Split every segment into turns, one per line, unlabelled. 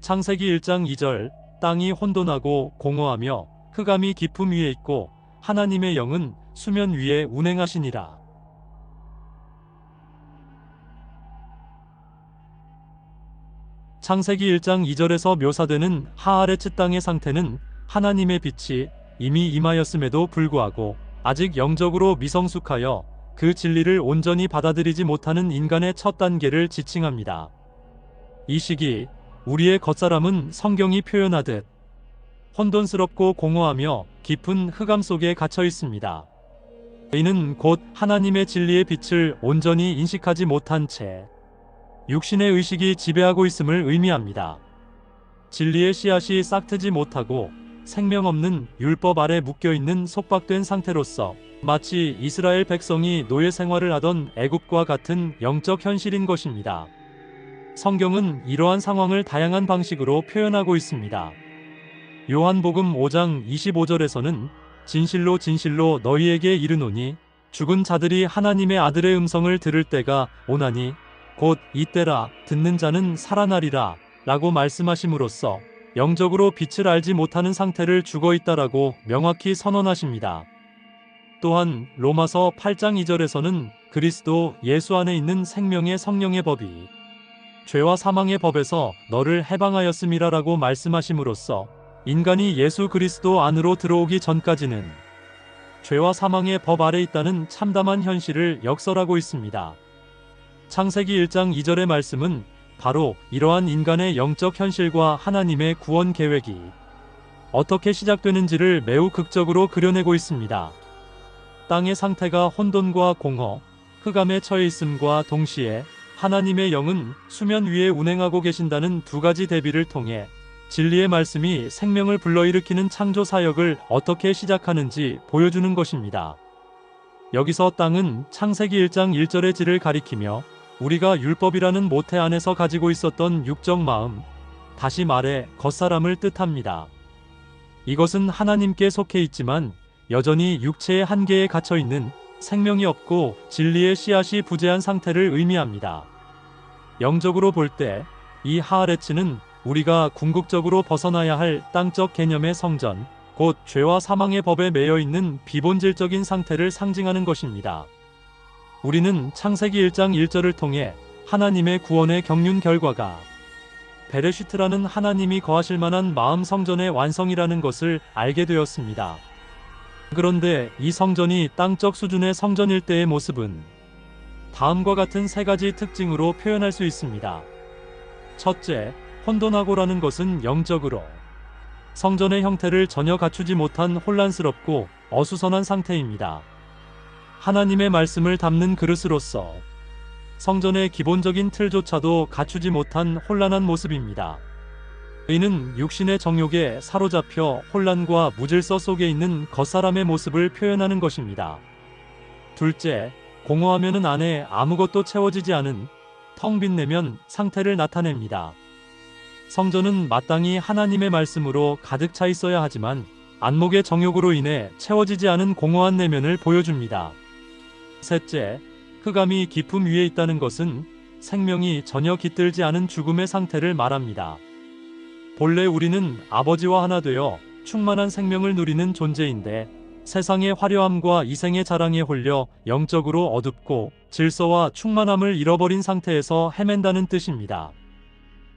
창세기 1장 2절 땅이 혼돈하고 공허하며 흑암이 깊음 위에 있고 하나님의 영은 수면 위에 운행하시니라. 창세기 1장 2절에서 묘사되는 하아레츠 땅의 상태는 하나님의 빛이 이미 임하였음에도 불구하고 아직 영적으로 미성숙하여 그 진리를 온전히 받아들이지 못하는 인간의 첫 단계를 지칭합니다. 이 시기 우리의 겉사람은 성경이 표현하듯 혼돈스럽고 공허하며 깊은 흑암 속에 갇혀 있습니다. 이는 곧 하나님의 진리의 빛을 온전히 인식하지 못한 채 육신의 의식이 지배하고 있음을 의미합니다. 진리의 씨앗이 싹트지 못하고 생명 없는 율법 아래 묶여있는 속박된 상태로서 마치 이스라엘 백성이 노예 생활을 하던 애굽과 같은 영적 현실인 것입니다. 성경은 이러한 상황을 다양한 방식으로 표현하고 있습니다. 요한복음 5장 25절에서는 진실로 진실로 너희에게 이르노니 죽은 자들이 하나님의 아들의 음성을 들을 때가 오나니 곧 이때라 듣는 자는 살아나리라 라고 말씀하심으로써 영적으로 빛을 알지 못하는 상태를 죽어있다라고 명확히 선언하십니다. 또한 로마서 8장 2절에서는 그리스도 예수 안에 있는 생명의 성령의 법이 죄와 사망의 법에서 너를 해방하였음이라 라고 말씀하심으로써 인간이 예수 그리스도 안으로 들어오기 전까지는 죄와 사망의 법 아래 있다는 참담한 현실을 역설하고 있습니다. 창세기 1장 2절의 말씀은 바로 이러한 인간의 영적 현실과 하나님의 구원 계획이 어떻게 시작되는지를 매우 극적으로 그려내고 있습니다. 땅의 상태가 혼돈과 공허, 흑암에 처해 있음과 동시에 하나님의 영은 수면 위에 운행하고 계신다는 두 가지 대비를 통해 진리의 말씀이 생명을 불러일으키는 창조 사역을 어떻게 시작하는지 보여주는 것입니다. 여기서 땅은 창세기 1장 1절의 질을 가리키며 우리가 율법이라는 모태 안에서 가지고 있었던 육적 마음, 다시 말해 겉사람을 뜻합니다. 이것은 하나님께 속해 있지만 여전히 육체의 한계에 갇혀 있는 생명이 없고 진리의 씨앗이 부재한 상태를 의미합니다. 영적으로 볼 때 이 하아레츠는 우리가 궁극적으로 벗어나야 할 땅적 개념의 성전, 곧 죄와 사망의 법에 매여 있는 비본질적인 상태를 상징하는 것입니다. 우리는 창세기 1장 1절을 통해 하나님의 구원의 경륜 결과가 베레시트라는 하나님이 거하실 만한 마음 성전의 완성이라는 것을 알게 되었습니다. 그런데 이 성전이 땅적 수준의 성전일 때의 모습은 다음과 같은 세 가지 특징으로 표현할 수 있습니다. 첫째, 혼돈하고라는 것은 영적으로 성전의 형태를 전혀 갖추지 못한 혼란스럽고 어수선한 상태입니다. 하나님의 말씀을 담는 그릇으로서 성전의 기본적인 틀조차도 갖추지 못한 혼란한 모습입니다. 이는 육신의 정욕에 사로잡혀 혼란과 무질서 속에 있는 겉사람의 모습을 표현하는 것입니다. 둘째, 공허하면은 안에 아무것도 채워지지 않은 텅 빈 내면 상태를 나타냅니다. 성전은 마땅히 하나님의 말씀으로 가득 차 있어야 하지만 안목의 정욕으로 인해 채워지지 않은 공허한 내면을 보여줍니다. 셋째, 흑암이 깊음 위에 있다는 것은 생명이 전혀 깃들지 않은 죽음의 상태를 말합니다. 본래 우리는 아버지와 하나 되어 충만한 생명을 누리는 존재인데 세상의 화려함과 이생의 자랑에 홀려 영적으로 어둡고 질서와 충만함을 잃어버린 상태에서 헤맨다는 뜻입니다.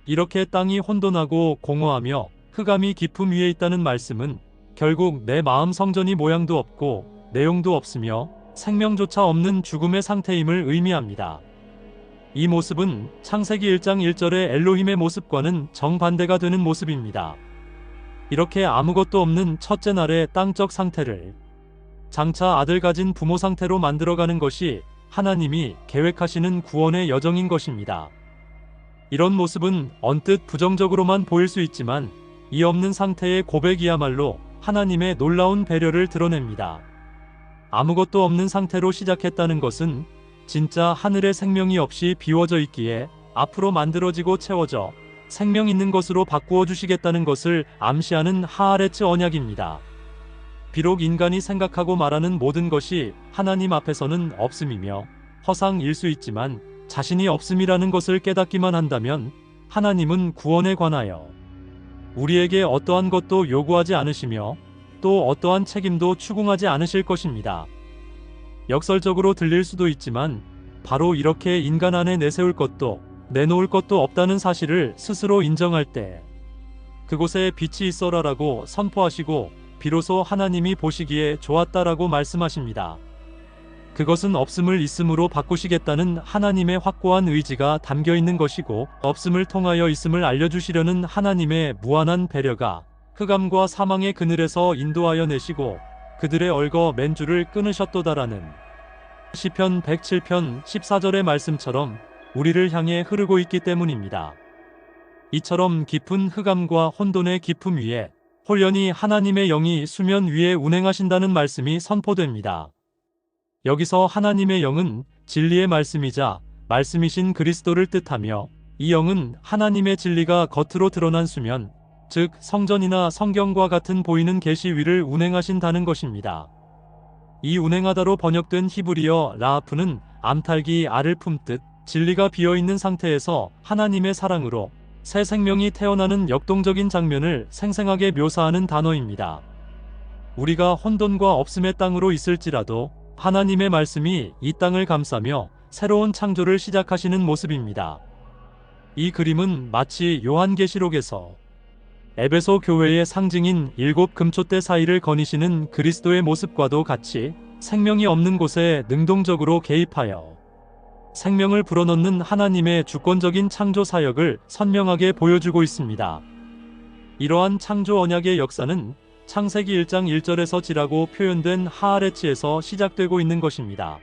이렇게 땅이 혼돈하고 공허하며 흑암이 깊음 위에 있다는 말씀은 결국 내 마음 성전이 모양도 없고 내용도 없으며 생명조차 없는 죽음의 상태임을 의미합니다. 이 모습은 창세기 1장 1절의 엘로힘의 모습과는 정반대가 되는 모습입니다. 이렇게 아무것도 없는 첫째 날의 땅적 상태를 장차 아들 가진 부모 상태로 만들어가는 것이 하나님이 계획하시는 구원의 여정인 것입니다. 이런 모습은 언뜻 부정적으로만 보일 수 있지만 이 없는 상태의 고백이야말로 하나님의 놀라운 배려를 드러냅니다. 아무것도 없는 상태로 시작했다는 것은 진짜 하늘의 생명이 없이 비워져 있기에 앞으로 만들어지고 채워져 생명 있는 것으로 바꾸어 주시겠다는 것을 암시하는 하아레츠 언약입니다. 비록 인간이 생각하고 말하는 모든 것이 하나님 앞에서는 없음이며 허상일 수 있지만 자신이 없음이라는 것을 깨닫기만 한다면 하나님은 구원에 관하여 우리에게 어떠한 것도 요구하지 않으시며 또 어떠한 책임도 추궁하지 않으실 것입니다. 역설적으로 들릴 수도 있지만 바로 이렇게 인간 안에 내세울 것도 내놓을 것도 없다는 사실을 스스로 인정할 때 그곳에 빛이 있어라라고 선포하시고 비로소 하나님이 보시기에 좋았다라고 말씀하십니다. 그것은 없음을 있음으로 바꾸시겠다는 하나님의 확고한 의지가 담겨 있는 것이고 없음을 통하여 있음을 알려주시려는 하나님의 무한한 배려가 흑암과 사망의 그늘에서 인도하여 내시고 그들의 얼거 맨줄을 끊으셨도다라는 시편 107편 14절의 말씀처럼 우리를 향해 흐르고 있기 때문입니다. 이처럼 깊은 흑암과 혼돈의 깊음 위에 홀연히 하나님의 영이 수면 위에 운행하신다는 말씀이 선포됩니다. 여기서 하나님의 영은 진리의 말씀이자 말씀이신 그리스도를 뜻하며 이 영은 하나님의 진리가 겉으로 드러난 수면, 즉 성전이나 성경과 같은 보이는 계시 위를 운행하신다는 것입니다. 이 운행하다로 번역된 히브리어 라하프는 암탉이 알을 품듯 진리가 비어있는 상태에서 하나님의 사랑으로 새 생명이 태어나는 역동적인 장면을 생생하게 묘사하는 단어입니다. 우리가 혼돈과 없음의 땅으로 있을지라도 하나님의 말씀이 이 땅을 감싸며 새로운 창조를 시작하시는 모습입니다. 이 그림은 마치 요한계시록에서 에베소 교회의 상징인 7 금초대 사이를 거니시는 그리스도의 모습과도 같이 생명이 없는 곳에 능동적으로 개입하여 생명을 불어넣는 하나님의 주권적인 창조 사역을 선명하게 보여주고 있습니다. 이러한 창조 언약의 역사는 창세기 1장 1절에서 지라고 표현된 하아레츠에서 시작되고 있는 것입니다.